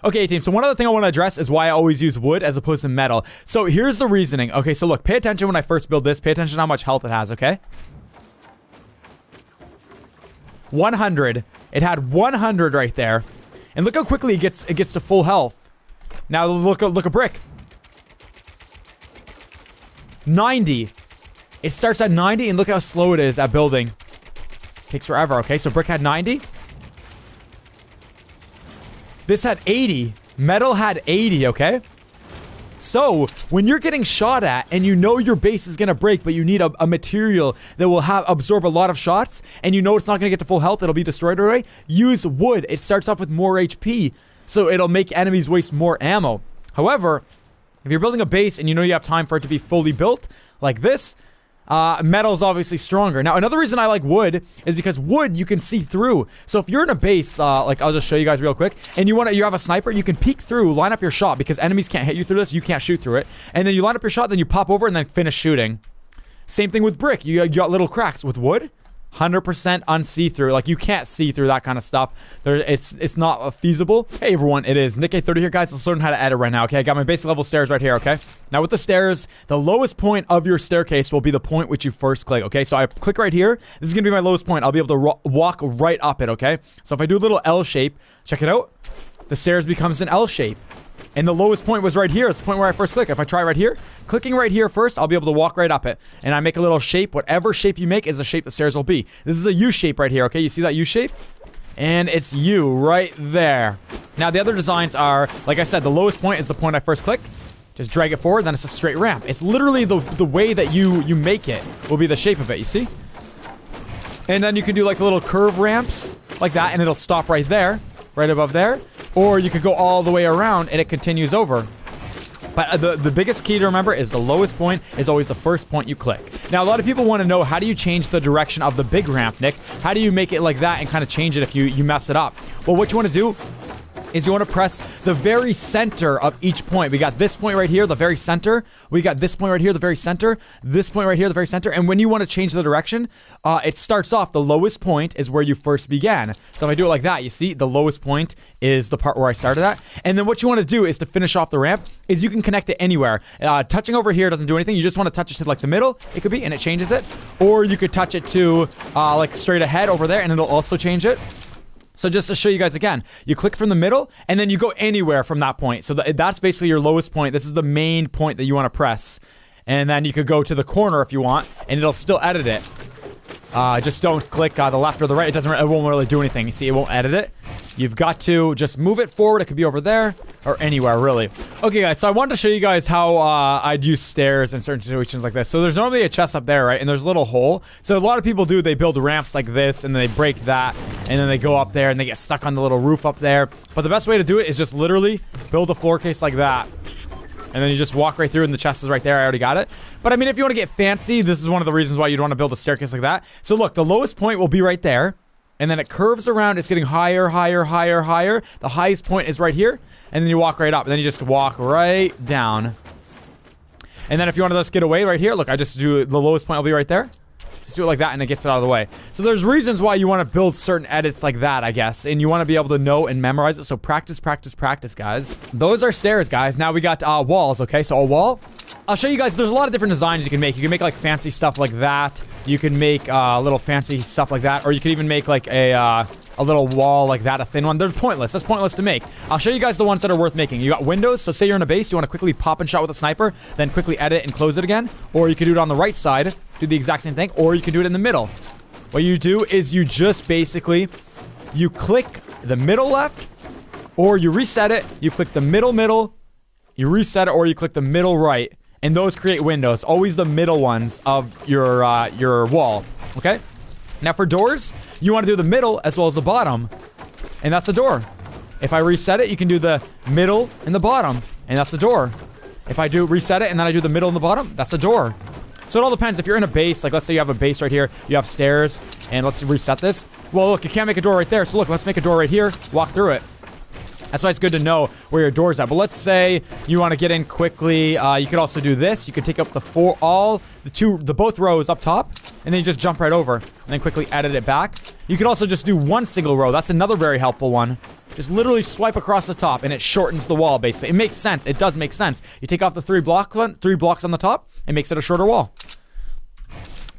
Okay, team, so one other thing I want to address is why I always use wood as opposed to metal. So here's the reasoning. Okay, so look, pay attention when I first build this. Pay attention to how much health it has, okay? 100. It had 100 right there. And look how quickly it gets to full health. Now look a brick. 90. It starts at 90 and look how slow it is at building. Takes forever, okay? So brick had 90. This had 80. Metal had 80, okay? So, when you're getting shot at and you know your base is gonna break, but you need a material that will absorb a lot of shots, and you know it's not gonna get to full health, it'll be destroyed right away, use wood. It starts off with more HP, so it'll make enemies waste more ammo. However, if you're building a base and you know you have time for it to be fully built, like this, metal is obviously stronger. Now, another reason I like wood is because wood you can see through. So if you're in a base, like I'll just show you guys real quick, and you have a sniper, you can peek through, line up your shot because enemies can't hit you through this. You can't shoot through it, and then you line up your shot, then you pop over and then finish shooting. Same thing with brick. You got little cracks. With wood, 100% unsee-through. Like, you can't see through that kind of stuff. It's not feasible. Hey, everyone. It is Nick830 here, guys. Let's learn how to edit right now, okay? I got my basic level stairs right here, okay? Now, with the stairs, the lowest point of your staircase will be the point which you first click, okay? So, I click right here. This is going to be my lowest point. I'll be able to walk right up it, okay? So, if I do a little L shape, check it out. The stairs becomes an L shape. And the lowest point was right here. It's the point where I first click. If I try right here, clicking right here first, I'll be able to walk right up it. And I make a little shape. Whatever shape you make is the shape the stairs will be. This is a U shape right here, okay? You see that U shape? And it's U right there. Now, the other designs are, like I said, the lowest point is the point I first click. Just drag it forward, then it's a straight ramp. It's literally the way that you make it will be the shape of it, you see? And then you can do like little curve ramps like that, and it'll stop right there, right above there. Or you could go all the way around and it continues over. But the biggest key to remember is the lowest point is always the first point you click. Now, a lot of people want to know, how do you change the direction of the big ramp, Nick? How do you make it like that and kind of change it if you mess it up? Well, what you want to do is you want to press the very center of each point. We got this point right here, the very center. We got this point right here, the very center. This point right here, the very center. And when you want to change the direction, it starts off, the lowest point is where you first began. So if I do it like that, you see, the lowest point is the part where I started at. And then what you want to do is to finish off the ramp is you can connect it anywhere. Touching over here doesn't do anything. You just want to touch it to like the middle, it could be, and it changes it. Or you could touch it to like straight ahead over there and it'll also change it. So just to show you guys again, you click from the middle, and then you go anywhere from that point. So that's basically your lowest point. This is the main point that you want to press. And then you could go to the corner if you want, and it'll still edit it. Just don't click the left or the right. It won't really do anything. You see, it won't edit it. You've got to just move it forward. It could be over there or anywhere, really. Okay, guys, so I wanted to show you guys how I'd use stairs in certain situations like this. So there's normally a chest up there, right? And there's a little hole. So a lot of people they build ramps like this, and then they break that, and then they go up there, and they get stuck on the little roof up there. But the best way to do it is just literally build a floor case like that. And then you just walk right through, and the chest is right there. I already got it. But I mean, if you want to get fancy, this is one of the reasons why you'd want to build a staircase like that. So look, the lowest point will be right there. And then it curves around. It's getting higher, higher, higher, higher. The highest point is right here. And then you walk right up. And then you just walk right down. And then if you want to just get away right here, look, I just do the lowest point will be right there. Just do it like that, and it gets it out of the way. So there's reasons why you want to build certain edits like that, I guess. And you want to be able to know and memorize it. So practice, practice, practice, guys. Those are stairs, guys. Now we got walls, okay? So a wall. I'll show you guys. There's a lot of different designs you can make. You can make like fancy stuff like that. You can make little fancy stuff like that. Or you could even make like a little wall like that, a thin one. They're pointless. That's pointless to make. I'll show you guys the ones that are worth making. You got windows. So say you're in a base. You want to quickly pop and shot with a sniper. Then quickly edit and close it again. Or you could do it on the right side. Do the exact same thing. Or you can do it in the middle. What you do is you just basically, you click the middle left. Or you reset it. You click the middle. You reset it. Or you click the middle right. And those create windows. Always the middle ones of your wall. Okay? Now for doors, you want to do the middle as well as the bottom. And that's the door. If I reset it, you can do the middle and the bottom. And that's the door. If I do reset it and then I do the middle and the bottom, that's the door. So it all depends. If you're in a base, like let's say you have a base right here, you have stairs, and let's reset this. Well, look, you can't make a door right there. So look, let's make a door right here, walk through it. That's why it's good to know where your door's at. But let's say you want to get in quickly. You could also do this. You could take up the both rows up top, and then you just jump right over, and then quickly edit it back. You could also just do one single row. That's another very helpful one. Just literally swipe across the top, and it shortens the wall, basically. It makes sense. It does make sense. You take off the three blocks on the top, it makes it a shorter wall.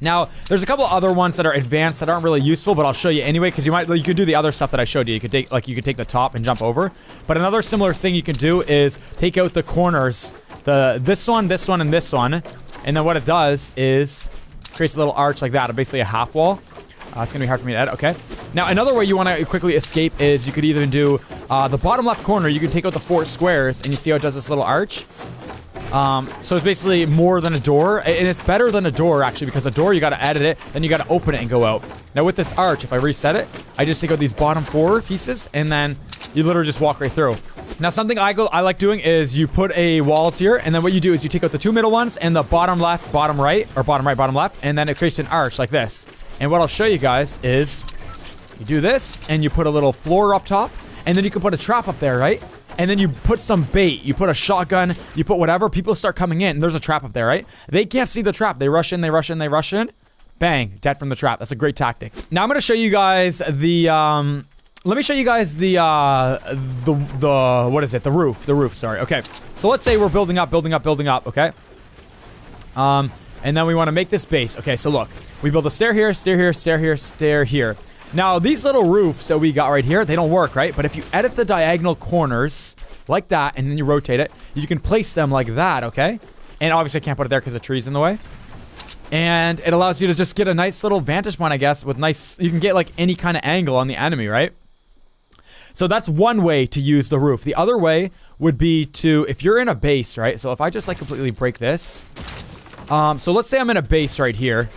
Now, there's a couple other ones that are advanced that aren't really useful, but I'll show you anyway, because you could do the other stuff that I showed you. You could take the top and jump over. But another similar thing you can do is take out the corners, this one, and this one, and then what it does is creates a little arch like that, basically a half wall. It's gonna be hard for me to edit. Okay. Now, another way you want to quickly escape is you could either do the bottom left corner. You can take out the 4 squares, and you see how it does this little arch. So it's basically more than a door, and it's better than a door actually, because a door you got to edit it, then you got to open it and go out. Now with this arch, if I reset it, I just take out these bottom 4 pieces, and then you literally just walk right through. Now something I like doing is you put a walls here, and then what you do is you take out the 2 middle ones and the bottom left, bottom right, or bottom right, bottom left, and then it creates an arch like this. And what I'll show you guys is you do this, and you put a little floor up top, and then you can put a trap up there, right? And then you put some bait, you put a shotgun, you put whatever, people start coming in, and there's a trap up there, right? They can't see the trap. They rush in, they rush in, they rush in. Bang, dead from the trap. That's a great tactic. Now I'm going to show you guys the, let me show you guys the what is it? The roof, sorry. Okay, so let's say we're building up, okay? And then we want to make this base. Okay, so look, we build a stair here, stair here, stair here, stair here. Now, these little roofs that we got right here, they don't work, right? But if you edit the diagonal corners like that, and then you rotate it, you can place them like that, okay? And obviously, I can't put it there because the tree's in the way. And it allows you to just get a nice little vantage point, I guess, with nice... You can get, like, any kind of angle on the enemy, right? So that's one way to use the roof. The other way would be to... If you're in a base, right? So if I just, like, completely break this... so let's say I'm in a base right here,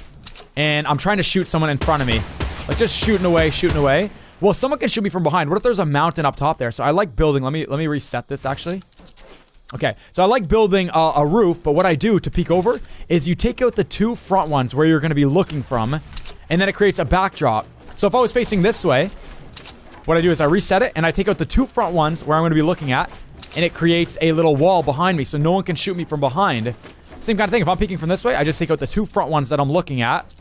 and I'm trying to shoot someone in front of me. Like, just shooting away. Well, someone can shoot me from behind. What if there's a mountain up top there? So I like building... Let me reset this, actually. Okay, so I like building a roof, but what I do to peek over is you take out the 2 front ones where you're going to be looking from, and then it creates a backdrop. So if I was facing this way, what I do is I reset it, and I take out the 2 front ones where I'm going to be looking at, and it creates a little wall behind me, so no one can shoot me from behind. Same kind of thing. If I'm peeking from this way, I just take out the 2 front ones that I'm looking at,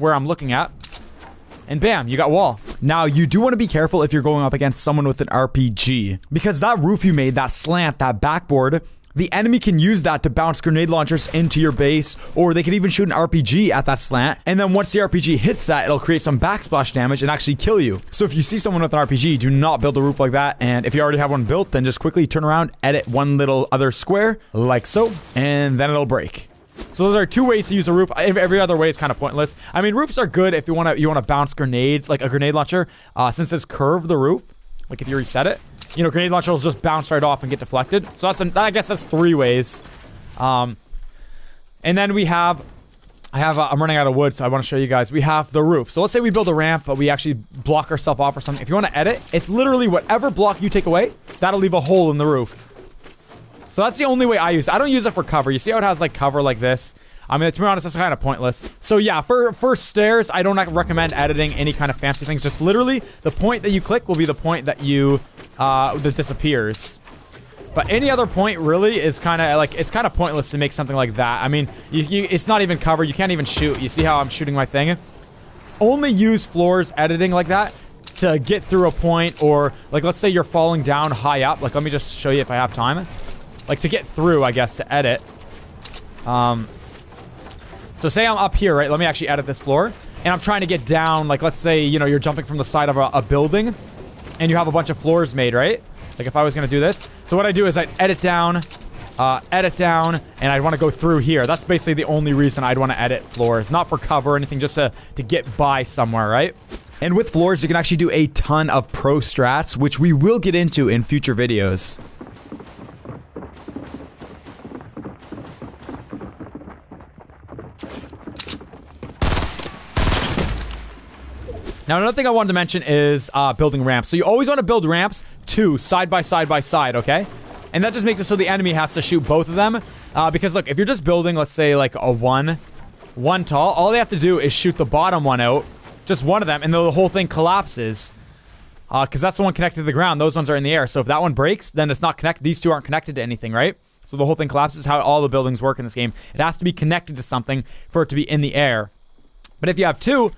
and bam, you got wall. Now, you do want to be careful if you're going up against someone with an RPG, because that roof you made, that slant, that backboard, the enemy can use that to bounce grenade launchers into your base, or they could even shoot an RPG at that slant, and then once the RPG hits that, it'll create some backsplash damage and actually kill you. So if you see someone with an RPG, do not build a roof like that, and if you already have one built, then just quickly turn around, edit one little other square, like so, and then it'll break. So those are 2 ways to use a roof. Every other way is kind of pointless. I mean, roofs are good if you want to bounce grenades, like a grenade launcher. Since it's curved, the roof, like if you reset it, you know, grenade launcher will just bounce right off and get deflected. So I guess that's 3 ways. And then we have, I'm running out of wood, so I want to show you guys. We have the roof. So let's say we build a ramp, but we actually block ourselves off or something. If you want to edit, it's literally whatever block you take away, that'll leave a hole in the roof. So that's the only way I use it. I don't use it for cover. You see how it has like cover like this? I mean, to be honest, it's kind of pointless. So yeah, for stairs, I don't recommend editing any kind of fancy things. Just literally, the point that you click will be the point that you, that disappears. But any other point really is kind of like, it's kind of pointless to make something like that. I mean, it's not even cover. You can't even shoot. You see how I'm shooting my thing? Only use floors editing like that to get through a point, or like, let's say you're falling down high up. Like, let me just show you if I have time. Like, to get through, I guess, to edit. So say I'm up here, right? Let me actually edit this floor. And I'm trying to get down, like, let's say, you know, you're jumping from the side of a building, and you have a bunch of floors made, right? Like, if I was going to do this. So what I do is I edit down, and I'd want to go through here. That's basically the only reason I'd want to edit floors. Not for cover or anything, just to get by somewhere, right? And with floors, you can actually do a ton of pro strats, which we will get into in future videos. Now, another thing I wanted to mention is building ramps. So you always want to build ramps 2 side by side by side, okay? And that just makes it so the enemy has to shoot both of them. Because, look, if you're just building, let's say, like a one tall, all they have to do is shoot the bottom one out, just one of them, and the whole thing collapses. Because that's the one connected to the ground. Those ones are in the air. So if that one breaks, then it's not connected. These 2 aren't connected to anything, right? So the whole thing collapses. How all the buildings work in this game. It has to be connected to something for it to be in the air. But if you have 2...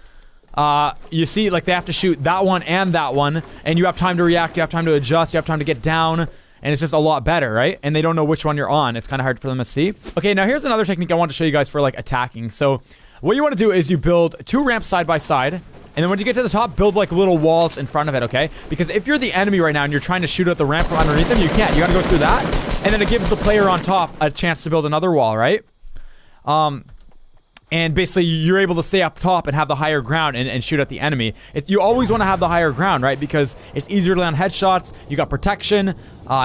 you see, like, they have to shoot that one, and you have time to react, you have time to adjust, you have time to get down, and it's just a lot better, right? And they don't know which one you're on. It's kind of hard for them to see. Okay, now here's another technique I want to show you guys for, like, attacking. So what you want to do is you build 2 ramps side by side, and then when you get to the top, build, like, little walls in front of it, okay? Because if you're the enemy right now and you're trying to shoot at the ramp from underneath them, you can't. You gotta go through that, and then it gives the player on top a chance to build another wall, right? And basically, you're able to stay up top and have the higher ground and shoot at the enemy. You always want to have the higher ground, right? Because it's easier to land headshots. You got protection.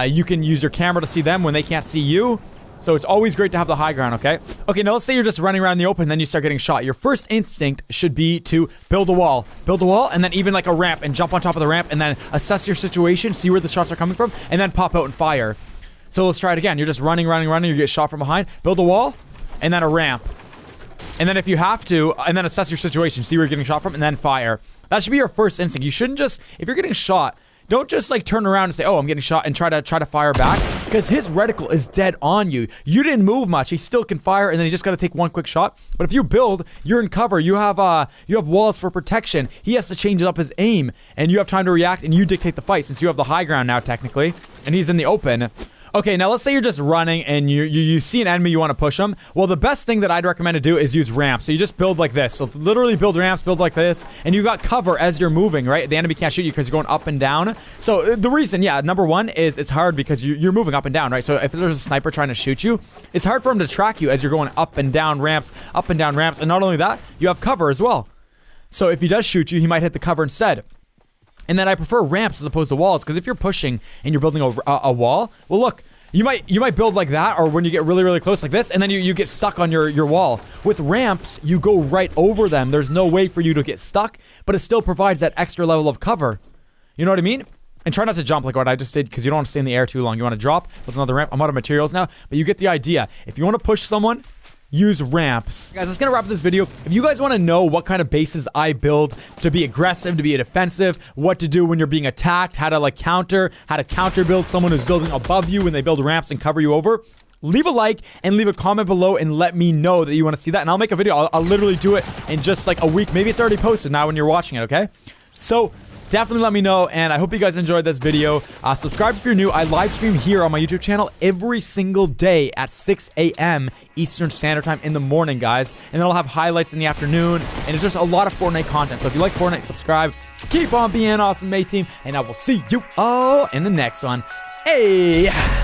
You can use your camera to see them when they can't see you. So it's always great to have the high ground, okay? Okay, now let's say you're just running around the open and then you start getting shot. Your first instinct should be to build a wall. Build a wall and then even like a ramp and jump on top of the ramp and then assess your situation, see where the shots are coming from, and then pop out and fire. So let's try it again. You're just running, you get shot from behind. Build a wall and then a ramp. And then if you have to, and then assess your situation, see where you're getting shot from, and then fire. That should be your first instinct. You shouldn't just, if you're getting shot, don't just like turn around and say, oh, I'm getting shot, and try to fire back, because his reticle is dead on you. You didn't move much. He still can fire, and then he just got to take one quick shot. But if you build, you're in cover. You have walls for protection. He has to change up his aim, and you have time to react, and you dictate the fight, since you have the high ground now, technically, and he's in the open. Okay, now let's say you're just running and you see an enemy, you want to push them. Well, the best thing that I'd recommend to do is use ramps. So you just build like this. So literally build ramps, build like this, and you got cover as you're moving, right? The enemy can't shoot you because you're going up and down. So the reason, yeah, number one is it's hard because you're moving up and down, right? So if there's a sniper trying to shoot you, it's hard for him to track you as you're going up and down ramps, and not only that, you have cover as well. So if he does shoot you, he might hit the cover instead. And then I prefer ramps as opposed to walls, because if you're pushing and you're building a wall, well, look, you might build like that, or when you get really, really close like this, and then you get stuck on your wall. With ramps, you go right over them. There's no way for you to get stuck, but it still provides that extra level of cover. You know what I mean? And try not to jump like what I just did, because you don't want to stay in the air too long. You want to drop with another ramp. I'm out of materials now, but you get the idea. If you want to push someone, use ramps. Guys, that's gonna wrap up this video. If you guys want to know what kind of bases I build to be aggressive, to be defensive, what to do when you're being attacked, how to like counter build someone who's building above you when they build ramps and cover you over, leave a like and leave a comment below and let me know that you want to see that, and I'll make a video. I'll literally do it in just like a week. Maybe it's already posted now when you're watching it, okay? So definitely let me know, and I hope you guys enjoyed this video. Subscribe if you're new. I live stream here on my YouTube channel every single day at 6 a.m. Eastern Standard Time in the morning, guys. And then I'll have highlights in the afternoon, and it's just a lot of Fortnite content. So if you like Fortnite, subscribe. Keep on being awesome, mate team, and I will see you all in the next one. Hey!